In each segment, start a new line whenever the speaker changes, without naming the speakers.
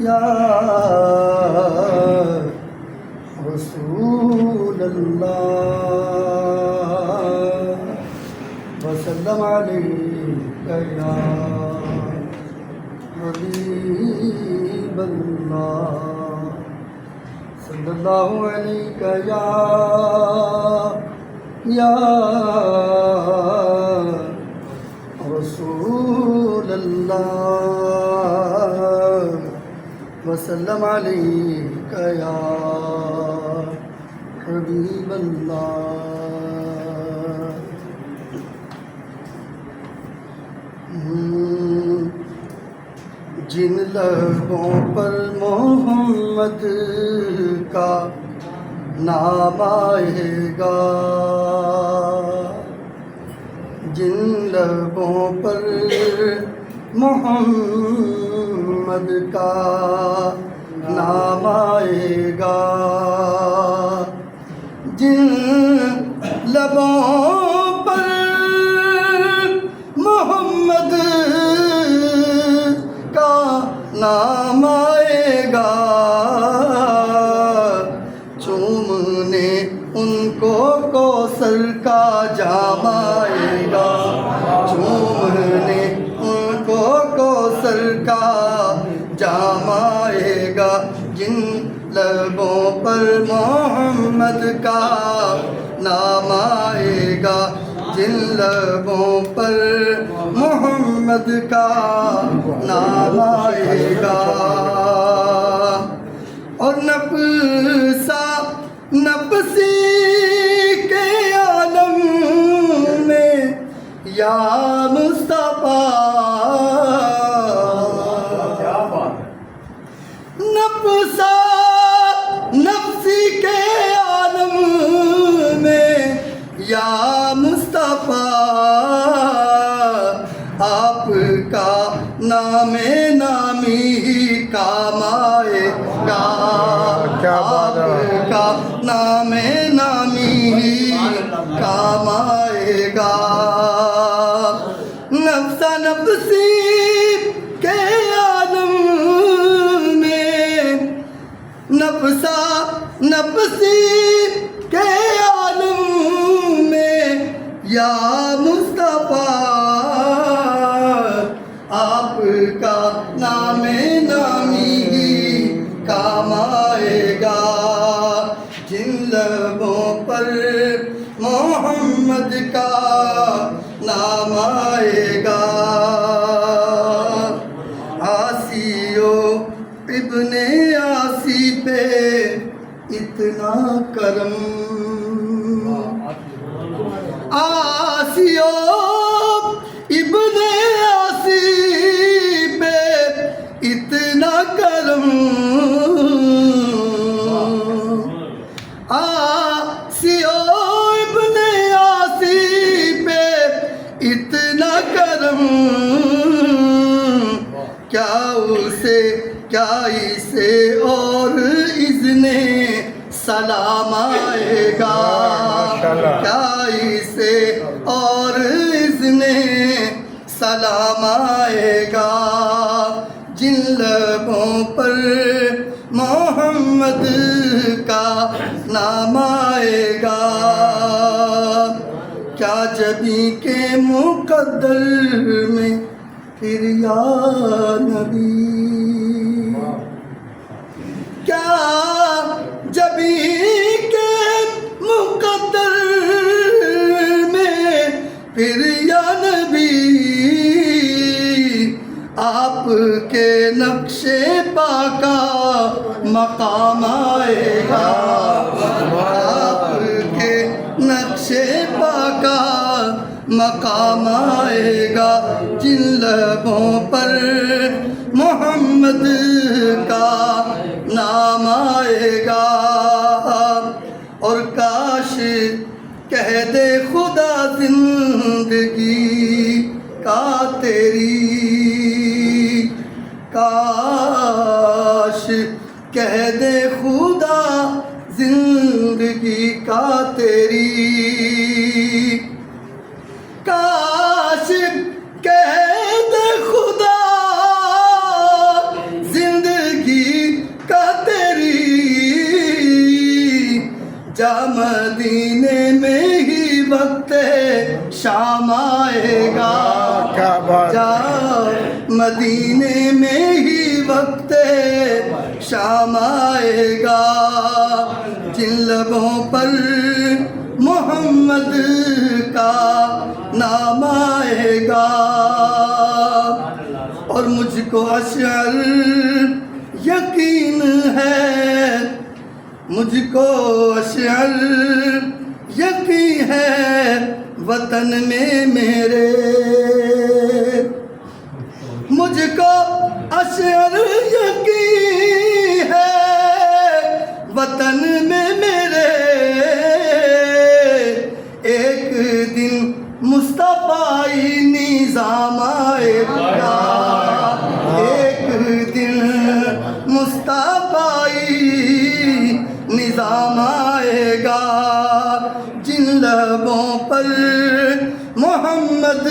یا رسول اللہ وسلم علیک یا حبیب اللہ صلی اللہ علیک یا رسول اللہ وسلم علیک یا حبیب اللہ۔ جن لبوں پر محمد کا نام آئے گا، جن لبوں پر محمد کا نام آئے گا، جن لبوں پر محمد کا نام آئے گا، چومنے ان کو کوثر کا جام آئے گا، چومنے ان کو کوثر کا جام آئے گا، جن لبوں پر محمد کا نام آئے گا، جن لبوں پر محمد کا نام آئے گا۔ اور نفسی کے عالم میں یا مصطفیٰ، نفسی کے عالم میں یا مصطفیٰ، آپ کا نام نامی ہی کام آئے گا، آپ کا نام نامی ہی کام آئے گا۔ نفسی کے عالم میں، نفسی کے عالم میں یا مصطفیٰ، آپ کا نام نامی ہی کام آئے گا، جن لبوں پر محمد کا نام آئے گا۔ عاصیو ابن عاصی پہ اتنا کرم، عاصیو ابن عاصی پہ اتنا کرم، عاصیو ابن عاصی پہ اتنا کرم، کیا اسے اور اذن سلام آئے گا، کیا اسے اور اذن سلام آئے گا، جن لبوں پر محمد کا نام آئے گا۔ کیا جبیں کے مقدر میں پھر یا نبی، کیا جبیں کے مقدر میں پھر یا نبی، آپ کے نقش پا کا مقام آئے گا، آپ کے نقش پا کا مقام آئے گا، جن لبوں پر محمد کا نام آئے گا۔ اور کاش کہہ دے خدا زندگی کا تیری، کاش کہہ دے خدا زندگی کا تیری، کاش کہہ دے خدا زندگی مدینے میں ہی وقت شام آئے گا، جن لبوں پر محمد کا نام آئے گا، اور مجھ کو اشعر یقین ہے، مجھ کو اشعر یقین ہے وطن میں میرے، مجھ کو اشعر یقین ہے وطن میں میرے، ایک دن مصطفی نظام آئے گا، ایک دن مصطفی نظام آئے گا، جن لبوں پر محمد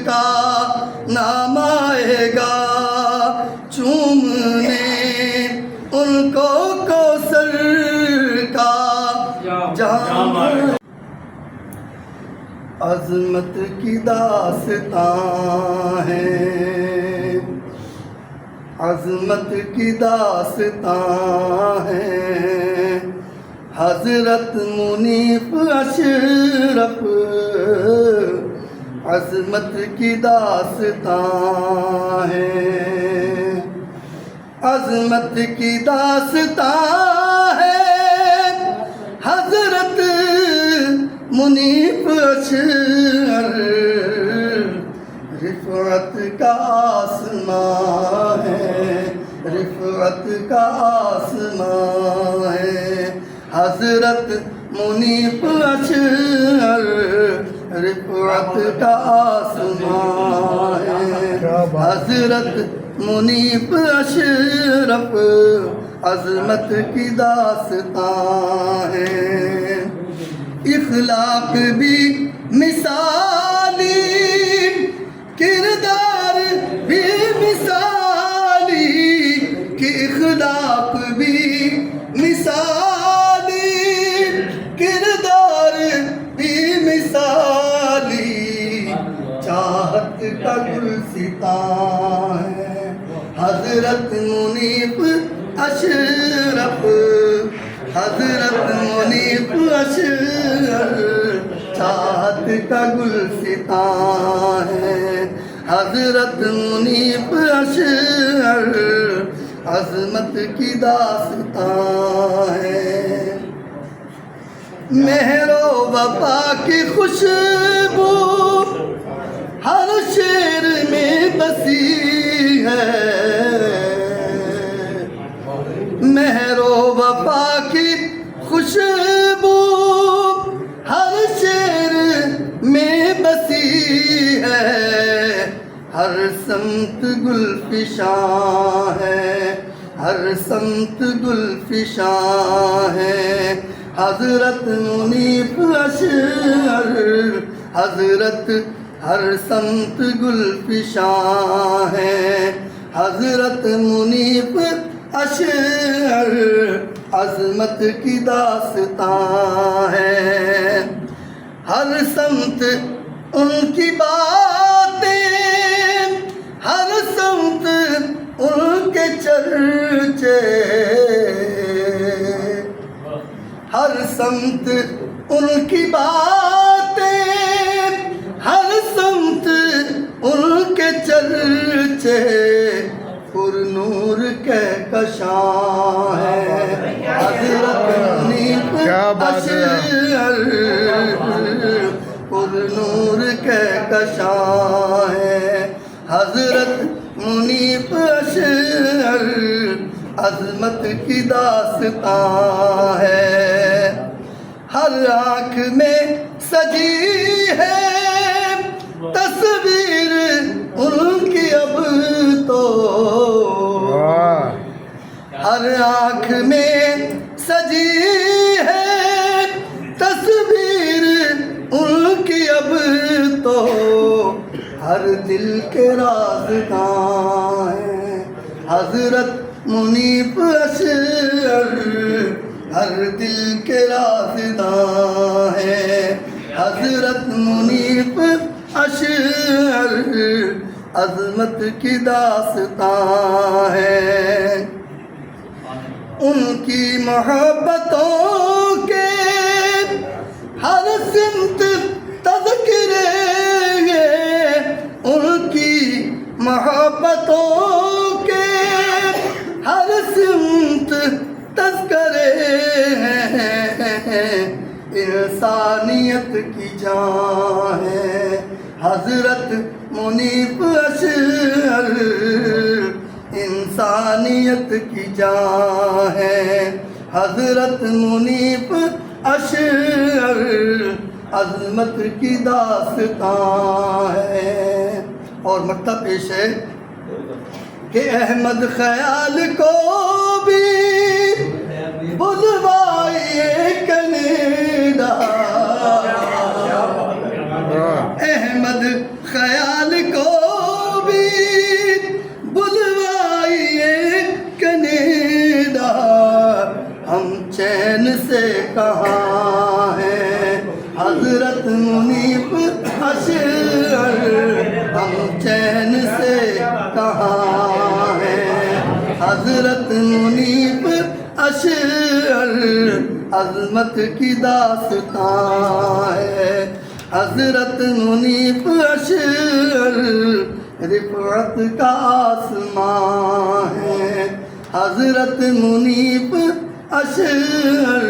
کا نام آئے گا، چومنے ان کو کوثر کا جام آئے گا۔ عظمت کی داستان ہے، عظمت کی داستان ہے، حضرت منیب اشرف، عظمت کی داستان ہے، عظمت کی داستان ہے، حضرت منیب اشرف، رفعت کا آسمان ہے، رفعت کا آسمان ہے، حضرت منیب اشرف، رفعت کا آسمان ہے، حضرت منیب اشرف، عظمت کی داستان ہے، اخلاق بھی مثالی، کردار بھی مثالی، کہ اخلاق بھی مثالی، کردار بھی مثالی، چاہت کا گلستان ہے، حضرت منیب اشرف، حضرت منیب اشرف، چاہت کا گلستان ہے، حضرت منیب اشرف، عظمت کی داستان ہے، مہر و وفا کی خوشبو ہر شعر میں بسی ہے، مہر و وفا کی خوشبو ہر شعر میں بسی ہے، ہر سمت گل فشاں ہے، ہر سمت گل فشاں ہے، حضرت منیب اشرف، حضرت ہر سمت گل فشاں ہے، حضرت منیب اشرف، عظمت کی داستان ہے، ہر سمت ان کی باتیں، ہر سمت ان کے چرچے، ہر سمت ان کی باتیں، ہر سمت ان کے چرچے، پر نور کہکشاں ہے، حضرت منیب اشرف، پر نور کہکشاں ہے، حضرت منیب اشرف، عظمت کی داستان ہے، ہر آنکھ میں سجی ہے تصویر ان کی اب تو، ہر آنکھ میں سجی ہے تصویر ان کی اب تو، ہر دل کے رازداں ہیں حضرت منیب اشرف، ہر دل کے رازداں ہیں حضرت منیب اشرف، عظمت کی داستان ہے، ان کی محبتوں کے ہر سمت تذکرے ہیں، ان کی محبتوں کے ہر سمت تذکرے ہیں، انسانیت کی جان ہے حضرت منیب اشعر، انسانیت کی جان ہے حضرت منیب اشعر، عظمت کی داستان ہے۔ اور مکتب پیش ہے کہ احمد خیال کو بھی بلوائیے کینیڈا، احمد خیال کو بھی بلوائیے کینیڈا، ہم چین سے کہاں ہیں حضرت منیب اشعر، ہم چین سے کہاں ہیں حضرت منیب اشعر، عظمت کی داستان ہے حضرت منیب اشعر، رفعت کا آسمان ہے حضرت منیب اشعر۔